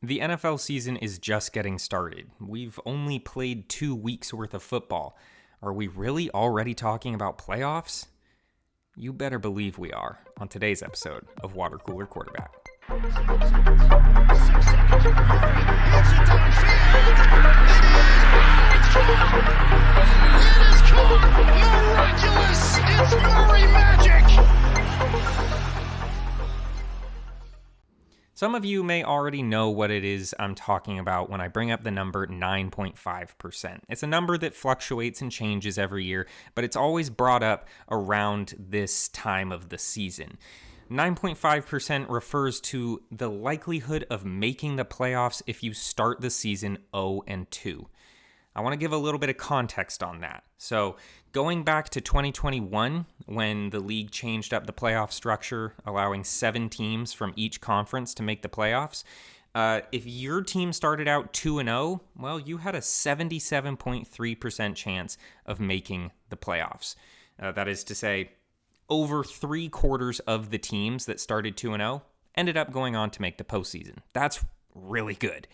The NFL season is just getting started. We've only played 2 weeks worth of football. Are we really already talking about playoffs? You better believe we are on today's episode of Water Cooler Quarterback. Miraculous! It's Murray magic! Some of you may already know what it is I'm talking about when I bring up the number 9.5%. It's a number that fluctuates and changes every year, but it's always brought up around this time of the season. 9.5% refers to the likelihood of making the playoffs if you start the season 0-2. I want to give a little bit of context on that. So going back to 2021, when the league changed up the playoff structure, allowing 7 teams from each conference to make the playoffs, if your team started out 2-0, well, you had a 77.3% chance of making the playoffs. That is to say, over 3/4 of the teams that started 2-0 ended up going on to make the postseason. That's really good.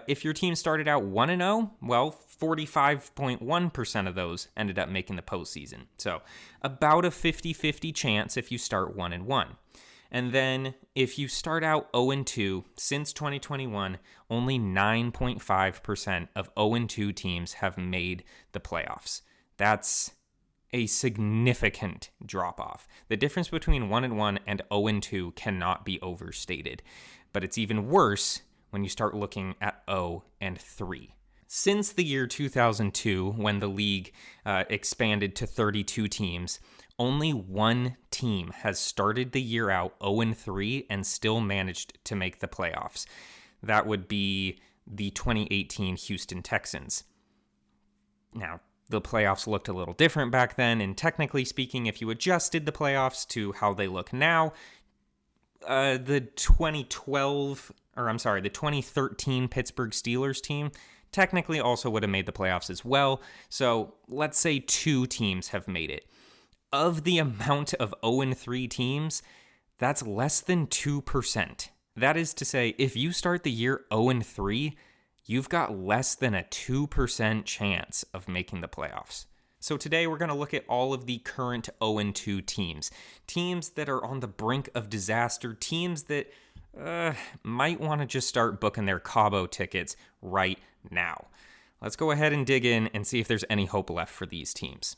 If your team started out 1-0, well, 45.1% of those ended up making the postseason. So about a 50-50 chance if you start 1-1. And then if you start out 0-2, since 2021, only 9.5% of 0-2 teams have made the playoffs. That's a significant drop-off. The difference between 1-1 and 0-2 cannot be overstated. But it's even worse when you start looking at 0-3. Since the year 2002, when the league expanded to 32 teams, only one team has started the year out 0-3 and still managed to make the playoffs. That would be the 2018 Houston Texans. Now, the playoffs looked a little different back then, and technically speaking, if you adjusted the playoffs to how they look now, the 2013 Pittsburgh Steelers team technically also would have made the playoffs as well. So let's say 2 teams have made it. Of the amount of 0-3 teams, that's less than 2%. That is to say, if you start the year 0-3, you've got less than a 2% chance of making the playoffs. So today we're going to look at all of the current 0-2 teams. Teams that are on the brink of disaster. Teams that might want to just start booking their Cabo tickets right now. Let's go ahead and dig in and see if there's any hope left for these teams.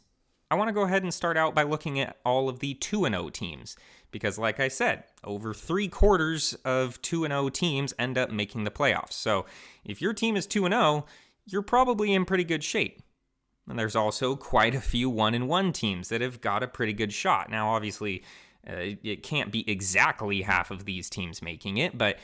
I want to go ahead and start out by looking at all of the 2-0 teams. Because like I said, over 3/4 of 2-0 teams end up making the playoffs. So if your team is 2-0, you're probably in pretty good shape. And there's also quite a few 1-1 teams that have got a pretty good shot. Now, obviously, it can't be exactly half of these teams making it, but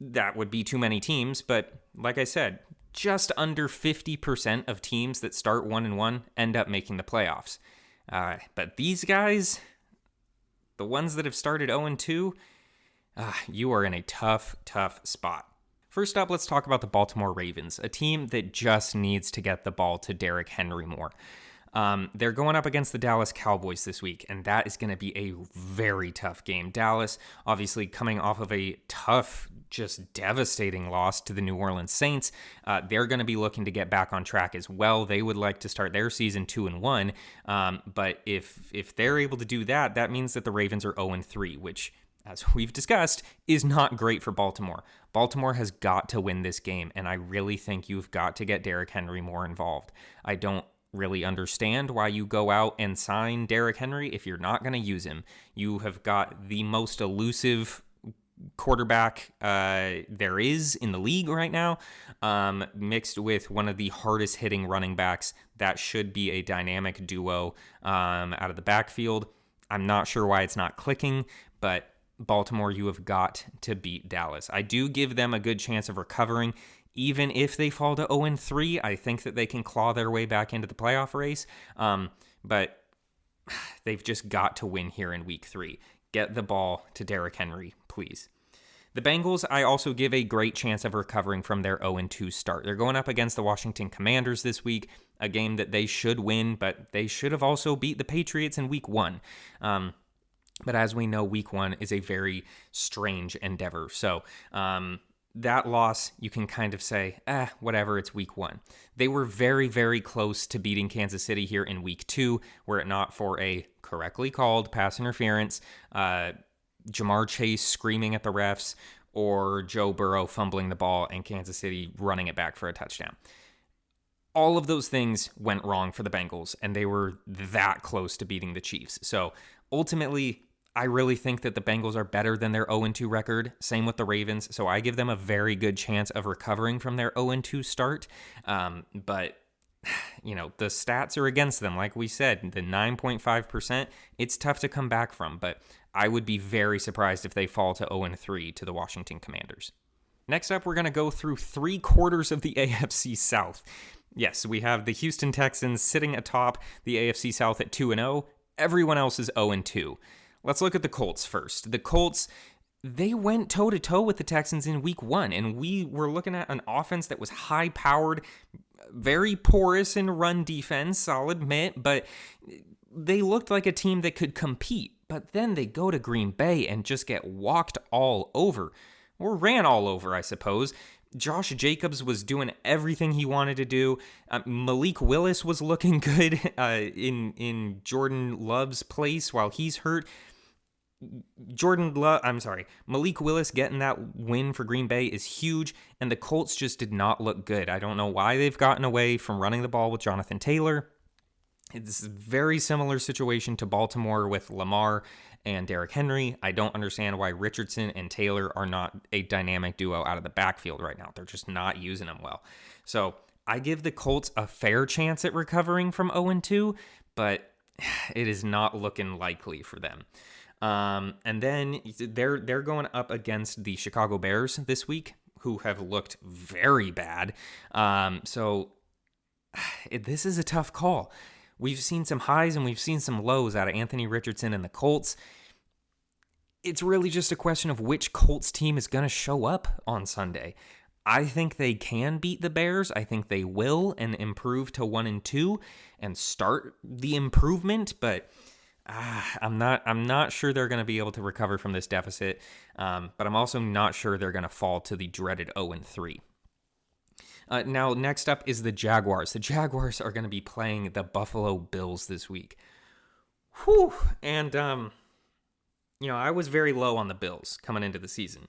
that would be too many teams. But like I said, just under 50% of teams that start 1-1 end up making the playoffs. But these guys, the ones that have started 0-2, you are in a tough spot. First up, let's talk about the Baltimore Ravens, a team that just needs to get the ball to Derrick Henry more. They're going up against the Dallas Cowboys this week, and that is going to be a very tough game. Dallas, obviously coming off of a tough, just devastating loss to the New Orleans Saints. They're going to be looking to get back on track as well. They would like to start their season 2-1, but if they're able to do that, that means that the Ravens are 0-3, which, as we've discussed, is not great for Baltimore. Baltimore has got to win this game, and I really think you've got to get Derrick Henry more involved. I don't really understand why you go out and sign Derrick Henry if you're not going to use him. You have got the most elusive quarterback there is in the league right now, mixed with one of the hardest hitting running backs. That should be a dynamic duo out of the backfield. I'm not sure why it's not clicking, but Baltimore, you have got to beat Dallas. I do give them a good chance of recovering. Even if they fall to 0-3, I think that they can claw their way back into the playoff race. But they've just got to win here in week 3. Get the ball to Derrick Henry, please. The Bengals, I also give a great chance of recovering from their 0-2 start. They're going up against the Washington Commanders this week, a game that they should win, but they should have also beat the Patriots in week 1. But as we know, week 1 is a very strange endeavor. So that loss, you can kind of say, whatever, it's week 1. They were very, very close to beating Kansas City here in week 2, were it not for a correctly called pass interference, Jamar Chase screaming at the refs, or Joe Burrow fumbling the ball and Kansas City running it back for a touchdown. All of those things went wrong for the Bengals, and they were that close to beating the Chiefs. So ultimately, I really think that the Bengals are better than their 0-2 record. Same with the Ravens. So I give them a very good chance of recovering from their 0-2 start. But, the stats are against them. Like we said, the 9.5%, it's tough to come back from. But I would be very surprised if they fall to 0-3 to the Washington Commanders. Next up, we're going to go through 3/4 of the AFC South. Yes, we have the Houston Texans sitting atop the AFC South at 2-0. Everyone else is 0-2. Let's look at the Colts first. The Colts, they went toe-to-toe with the Texans in week 1, and we were looking at an offense that was high-powered, very porous in run defense, I'll admit, but they looked like a team that could compete. But then they go to Green Bay and just get walked all over, or ran all over, I suppose. Josh Jacobs was doing everything he wanted to do. Malik Willis was looking good in Jordan Love's place while he's hurt. Malik Willis getting that win for Green Bay is huge, and the Colts just did not look good. I don't know why they've gotten away from running the ball with Jonathan Taylor. It's a very similar situation to Baltimore with Lamar and Derrick Henry. I don't understand why Richardson and Taylor are not a dynamic duo out of the backfield right now. They're just not using them well. So I give the Colts a fair chance at recovering from 0-2, but it is not looking likely for them. And then they're going up against the Chicago Bears this week, who have looked very bad. This is a tough call. We've seen some highs and we've seen some lows out of Anthony Richardson and the Colts. It's really just a question of which Colts team is going to show up on Sunday. I think they can beat the Bears. I think they will and improve to 1-2 and start the improvement, but I'm not sure they're going to be able to recover from this deficit, but I'm also not sure they're going to fall to the dreaded 0-3. Now, next up is the Jaguars. The Jaguars are going to be playing the Buffalo Bills this week. Whew! And, I was very low on the Bills coming into the season.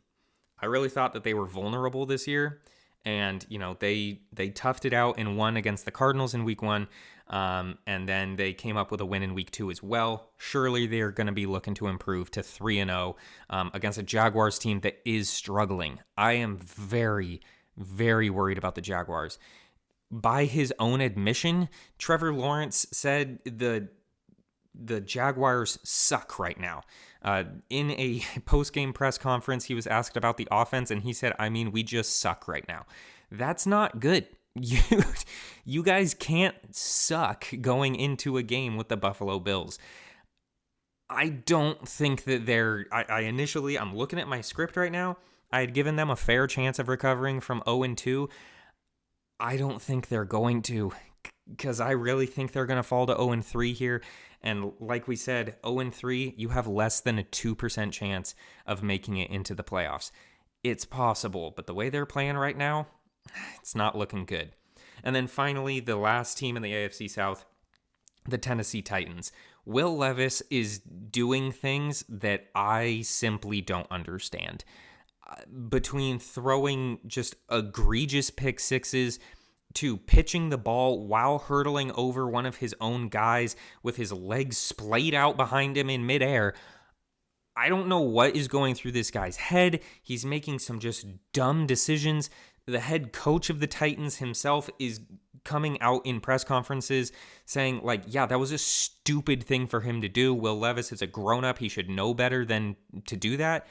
I really thought that they were vulnerable this year, and, they toughed it out and won against the Cardinals in week 1, and then they came up with a win in week 2 as well. Surely they're going to be looking to improve to 3-0 against a Jaguars team that is struggling. I am very, very worried about the Jaguars. By his own admission, Trevor Lawrence said the Jaguars suck right now. In a post-game press conference, he was asked about the offense, and he said, we just suck right now. That's not good. You guys can't suck going into a game with the Buffalo Bills. I don't think that I'm looking at my script right now. I had given them a fair chance of recovering from 0-2. I don't think they're going to, because I really think they're going to fall to 0-3 here. And like we said, 0-3, you have less than a 2% chance of making it into the playoffs. It's possible, but the way they're playing right now, it's not looking good. And then finally, the last team in the AFC South, the Tennessee Titans. Will Levis is doing things that I simply don't understand. Between throwing just egregious pick sixes to pitching the ball while hurtling over one of his own guys with his legs splayed out behind him in midair, I don't know what is going through this guy's head. He's making some just dumb decisions. The head coach of the Titans himself is coming out in press conferences saying, that was a stupid thing for him to do. Will Levis is a grown-up. He should know better than to do that.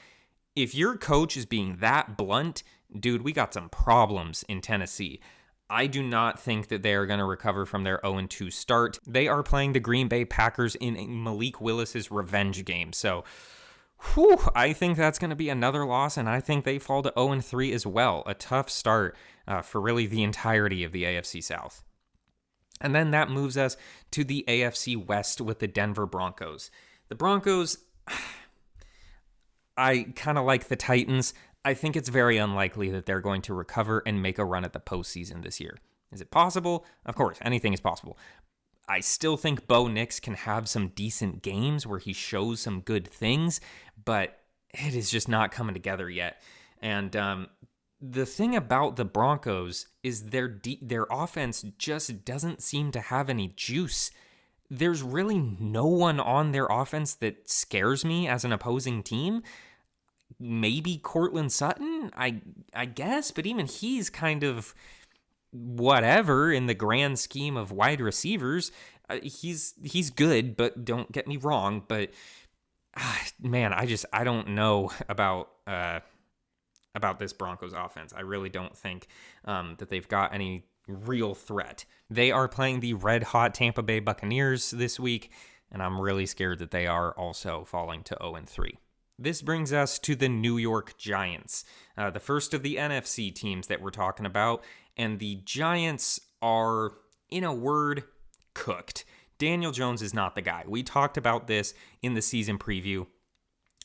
If your coach is being that blunt, dude, we got some problems in Tennessee. I do not think that they are going to recover from their 0-2 start. They are playing the Green Bay Packers in Malik Willis's revenge game. So, I think that's going to be another loss, and I think they fall to 0-3 as well. A tough start for really the entirety of the AFC South. And then that moves us to the AFC West with the Denver Broncos. The Broncos, I kind of like the Titans. I think it's very unlikely that they're going to recover and make a run at the postseason this year. Is it possible? Of course, anything is possible. I still think Bo Nix can have some decent games where he shows some good things, but it is just not coming together yet. And the thing about the Broncos is their offense just doesn't seem to have any juice. There's really no one on their offense that scares me as an opposing team. Maybe Cortland Sutton, I guess, but even he's kind of whatever in the grand scheme of wide receivers. He's good, but don't get me wrong. But man, I don't know about this Broncos offense. I really don't think that they've got any real threat. They are playing the red-hot Tampa Bay Buccaneers this week, and I'm really scared that they are also falling to 0-3. This brings us to the New York Giants, the first of the NFC teams that we're talking about, and the Giants are, in a word, cooked. Daniel Jones is not the guy. We talked about this in the season preview.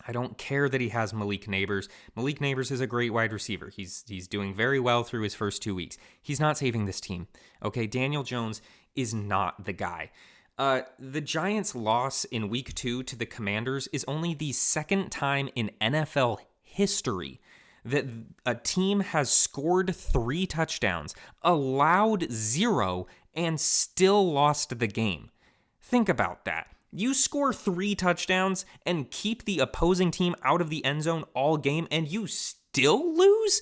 I don't care that he has Malik Neighbors. Malik Neighbors is a great wide receiver. He's doing very well through his first 2 weeks. He's not saving this team. Okay, Daniel Jones is not the guy. The Giants' loss in week 2 to the Commanders is only the second time in NFL history that a team has scored 3 touchdowns, allowed 0, and still lost the game. Think about that. You score 3 touchdowns and keep the opposing team out of the end zone all game, and you still lose?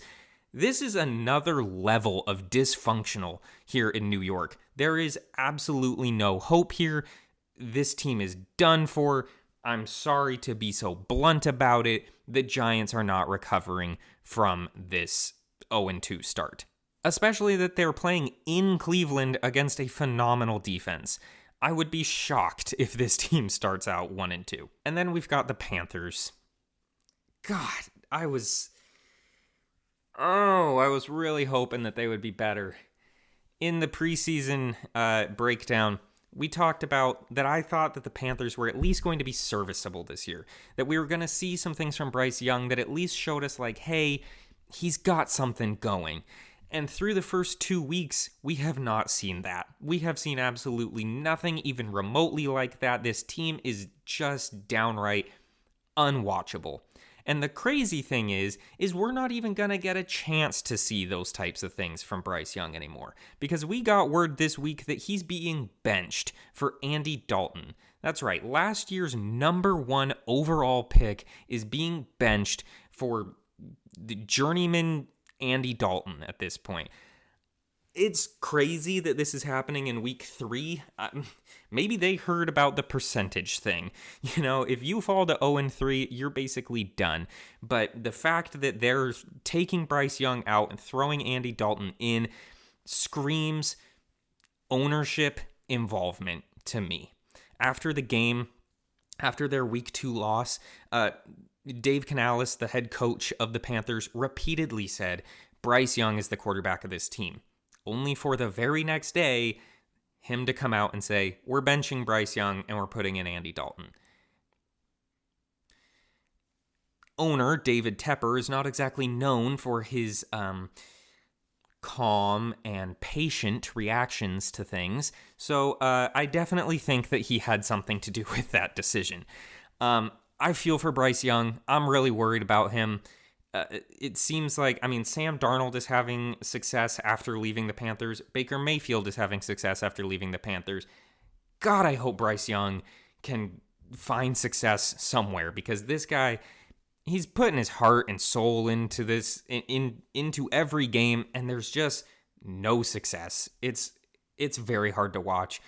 This is another level of dysfunctional here in New York. There is absolutely no hope here. This team is done for. I'm sorry to be so blunt about it. The Giants are not recovering from this 0-2 start. Especially that they're playing in Cleveland against a phenomenal defense. I would be shocked if this team starts out 1-2. And then we've got the Panthers. God, I was really hoping that they would be better. In the preseason breakdown, we talked about that I thought that the Panthers were at least going to be serviceable this year. That we were going to see some things from Bryce Young that at least showed us like, hey, he's got something going. And through the first 2 weeks, we have not seen that. We have seen absolutely nothing even remotely like that. This team is just downright unwatchable. And the crazy thing is we're not even going to get a chance to see those types of things from Bryce Young anymore. Because we got word this week that he's being benched for Andy Dalton. That's right, last year's number 1 overall pick is being benched for the journeyman Andy Dalton at this point. It's crazy that this is happening in week 3. Maybe they heard about the percentage thing. You know, if you fall to 0-3, you're basically done. But the fact that they're taking Bryce Young out and throwing Andy Dalton in screams ownership involvement to me. After the game, after their week 2 loss, Dave Canales, the head coach of the Panthers, repeatedly said Bryce Young is the quarterback of this team. Only for the very next day, him to come out and say, we're benching Bryce Young and we're putting in Andy Dalton. Owner David Tepper is not exactly known for his calm and patient reactions to things, so I definitely think that he had something to do with that decision. I feel for Bryce Young. I'm really worried about him. It seems like, Sam Darnold is having success after leaving the Panthers. Baker Mayfield is having success after leaving the Panthers. God, I hope Bryce Young can find success somewhere, because this guy, he's putting his heart and soul into this, into every game, and there's just no success. It's very hard to watch.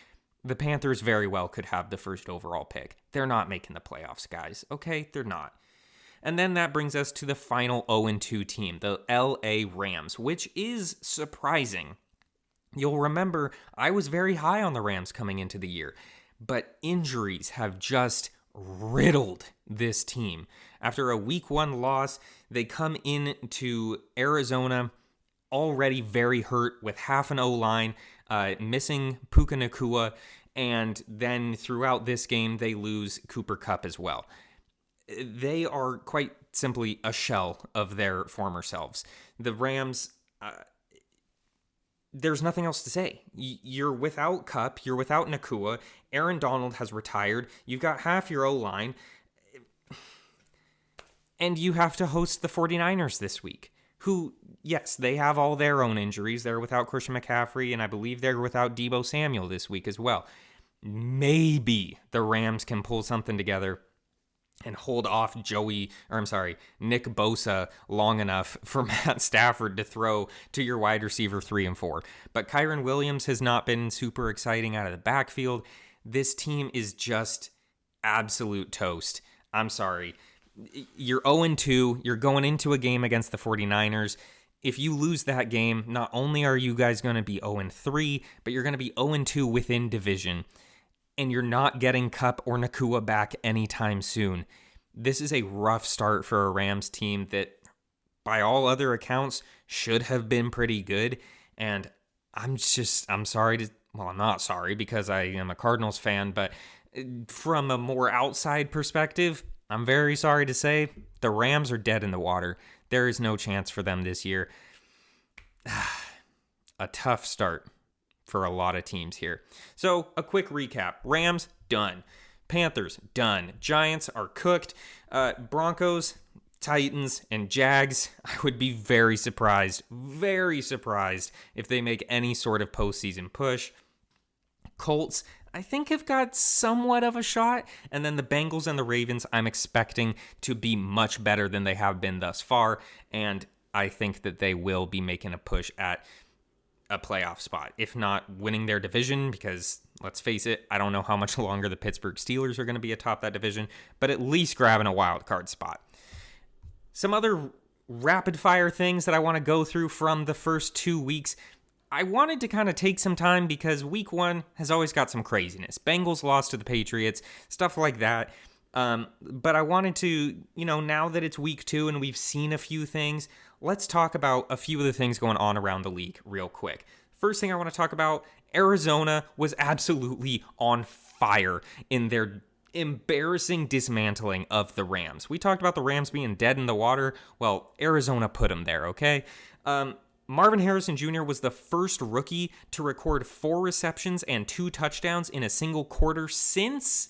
The Panthers very well could have the first overall pick. They're not making the playoffs, guys. Okay, they're not. And then that brings us to the final 0-2 team, the LA Rams, which is surprising. You'll remember I was very high on the Rams coming into the year, but injuries have just riddled this team. After a week 1 loss, they come into Arizona already very hurt with half an O-line, missing Puka Nacua, and then throughout this game, they lose Cooper Kupp as well. They are quite simply a shell of their former selves. The Rams, there's nothing else to say. You're without Kupp, you're without Nakua, Aaron Donald has retired, you've got half your O-line, and you have to host the 49ers this week, who, yes, they have all their own injuries. They're without Christian McCaffrey, and I believe they're without Deebo Samuel this week as well. Maybe the Rams can pull something together and hold off Nick Bosa long enough for Matt Stafford to throw to your wide receiver 3 and 4. But Kyren Williams has not been super exciting out of the backfield. This team is just absolute toast. I'm sorry. You're 0-2. You're going into a game against the 49ers. If you lose that game, not only are you guys going to be 0-3, but you're going to be 0-2 within division. And you're not getting Kupp or Nakua back anytime soon. This is a rough start for a Rams team that, by all other accounts, should have been pretty good. And I'm sorry to, well, I'm not sorry because I am a Cardinals fan, but from a more outside perspective, I'm very sorry to say the Rams are dead in the water. There is no chance for them this year. A tough start for a lot of teams here. So, a quick recap. Rams, done. Panthers, done. Giants are cooked. Broncos, Titans, and Jags, I would be very surprised if they make any sort of postseason push. Colts, I think have got somewhat of a shot. And then the Bengals and the Ravens, I'm expecting to be much better than they have been thus far. And I think that they will be making a push at a playoff spot, if not winning their division, because let's face it, I don't know how much longer the Pittsburgh Steelers are going to be atop that division, but at least grabbing a wild card spot. Some other rapid fire things that I want to go through from the first 2 weeks. I wanted to kind of take some time because week 1 has always got some craziness. Bengals lost to the Patriots, stuff like that. But I wanted to, now that it's week 2 and we've seen a few things, let's talk about a few of the things going on around the league real quick. First thing I want to talk about, Arizona was absolutely on fire in their embarrassing dismantling of the Rams. We talked about the Rams being dead in the water. Well, Arizona put them there, okay? Marvin Harrison Jr. was the first rookie to record 4 receptions and 2 touchdowns in a single quarter since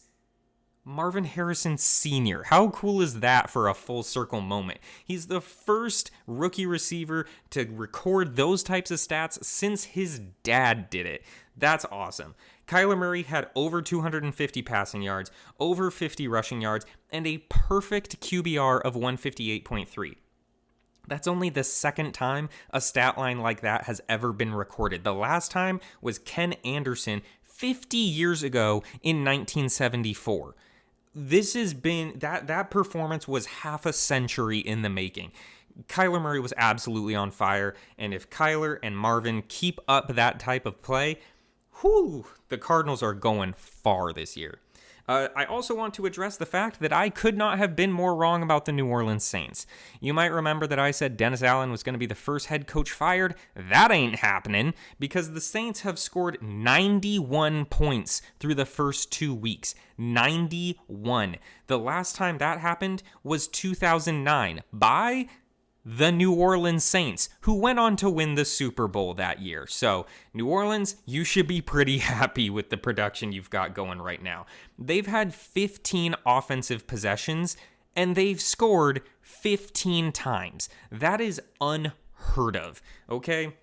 Marvin Harrison Sr. How cool is that for a full circle moment? He's the first rookie receiver to record those types of stats since his dad did it. That's awesome. Kyler Murray had over 250 passing yards, over 50 rushing yards, and a perfect QBR of 158.3. That's only the second time a stat line like that has ever been recorded. The last time was Ken Anderson 50 years ago in 1974. This has been, that performance was half a century in the making. Kyler Murray was absolutely on fire, and if Kyler and Marvin keep up that type of play, the Cardinals are going far this year. I also want to address the fact that I could not have been more wrong about the New Orleans Saints. You might remember that I said Dennis Allen was going to be the first head coach fired. That ain't happening because the Saints have scored 91 points through the first 2 weeks. 91. The last time that happened was 2009 by the New Orleans Saints, who went on to win the Super Bowl that year. So, New Orleans, you should be pretty happy with the production you've got going right now. They've had 15 offensive possessions, and they've scored 15 times. That is unheard of, okay?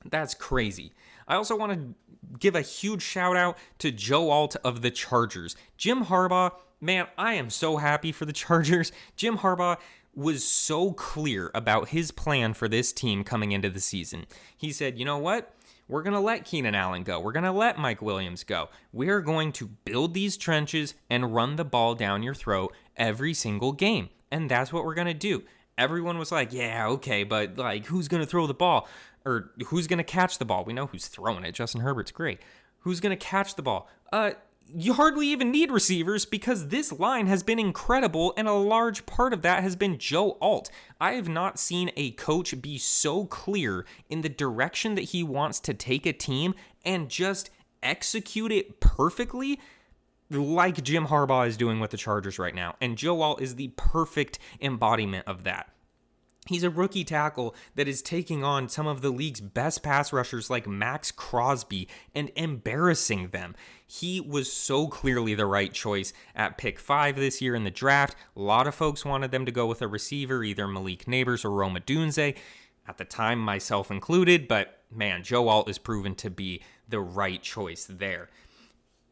That's crazy. I also want to give a huge shout out to Joe Alt of the Chargers. Jim Harbaugh, man, I am so happy for the Chargers. Jim Harbaugh was so clear about his plan for this team coming into the season. He said, you know what? We're going to let Keenan Allen go. We're going to let Mike Williams go. We're going to build these trenches and run the ball down your throat every single game. And that's what we're going to do. Everyone was like, yeah, okay, but like, who's going to throw the ball? Or who's going to catch the ball? We know who's throwing it. Justin Herbert's great. Who's going to catch the ball? You hardly even need receivers because this line has been incredible, and a large part of that has been Joe Alt. I have not seen a coach be so clear in the direction that he wants to take a team and just execute it perfectly like Jim Harbaugh is doing with the Chargers right now. And Joe Alt is the perfect embodiment of that. He's a rookie tackle that is taking on some of the league's best pass rushers like Max Crosby and embarrassing them. He was so clearly the right choice at pick 5 this year in the draft. A lot of folks wanted them to go with a receiver, either Malik Neighbors or Roma Dunze, at the time myself included, but man, Joe Alt is proven to be the right choice there.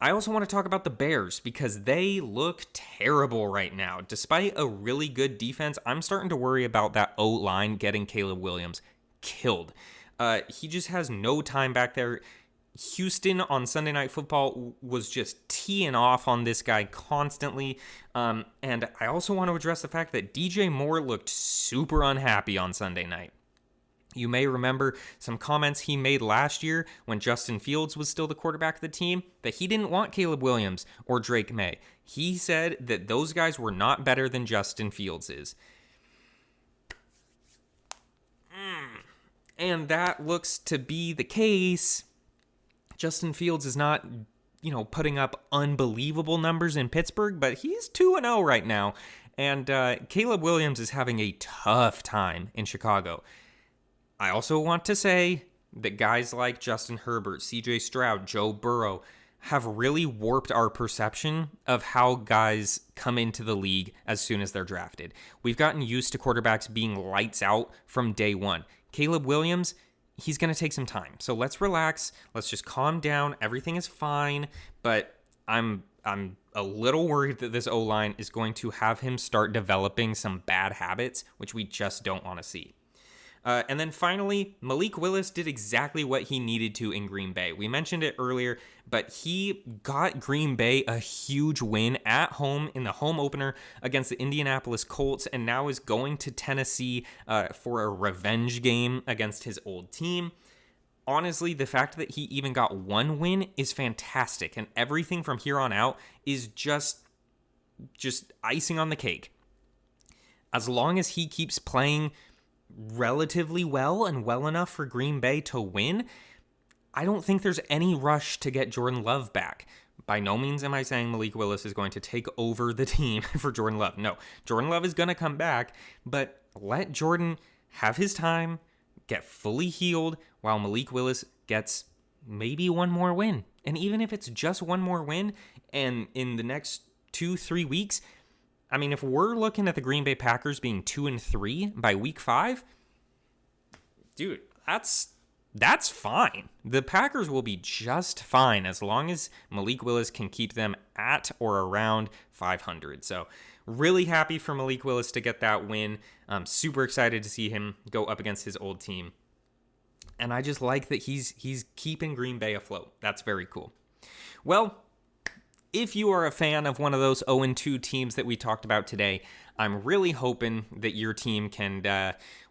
I also want to talk about the Bears because they look terrible right now. Despite a really good defense, I'm starting to worry about that O-line getting Caleb Williams killed. He just has no time back there. Houston on Sunday Night Football was just teeing off on this guy constantly. And I also want to address the fact that DJ Moore looked super unhappy on Sunday night. You may remember some comments he made last year when Justin Fields was still the quarterback of the team, that he didn't want Caleb Williams or Drake May. He said that those guys were not better than Justin Fields is. And that looks to be the case. Justin Fields is not, putting up unbelievable numbers in Pittsburgh, but he's 2-0 right now. And Caleb Williams is having a tough time in Chicago. I also want to say that guys like Justin Herbert, CJ Stroud, Joe Burrow have really warped our perception of how guys come into the league as soon as they're drafted. We've gotten used to quarterbacks being lights out from day one. Caleb Williams, he's going to take some time. So let's relax. Let's just calm down. Everything is fine. But I'm a little worried that this O-line is going to have him start developing some bad habits, which we just don't want to see. And then finally, Malik Willis did exactly what he needed to in Green Bay. We mentioned it earlier, but he got Green Bay a huge win at home in the home opener against the Indianapolis Colts, and now is going to Tennessee for a revenge game against his old team. Honestly, the fact that he even got one win is fantastic, and everything from here on out is just icing on the cake. As long as he keeps playing relatively well and well enough for Green Bay to win, I don't think there's any rush to get Jordan Love back. By no means am I saying Malik Willis is going to take over the team for Jordan Love. No, Jordan Love is going to come back, but let Jordan have his time, get fully healed, while Malik Willis gets maybe one more win. And even if it's just one more win, and in the next 2-3 weeks, I mean, if we're looking at the Green Bay Packers being 2-3 by week 5, dude, that's fine. The Packers will be just fine as long as Malik Willis can keep them at or around 500. So really happy for Malik Willis to get that win. I'm super excited to see him go up against his old team. And I just like that he's keeping Green Bay afloat. That's very cool. Well, if you are a fan of one of those 0-2 teams that we talked about today, I'm really hoping that your team can,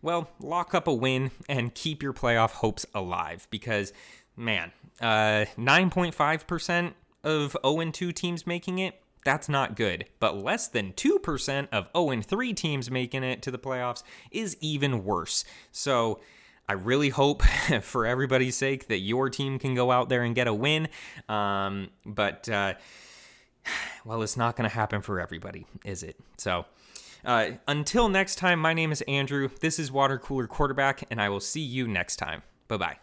lock up a win and keep your playoff hopes alive. Because, man, 9.5% of 0-2 teams making it, that's not good. But less than 2% of 0-3 teams making it to the playoffs is even worse. So I really hope, for everybody's sake, that your team can go out there and get a win. Well, it's not going to happen for everybody, is it? So, until next time, my name is Andrew. This is Water Cooler Quarterback, and I will see you next time. Bye-bye.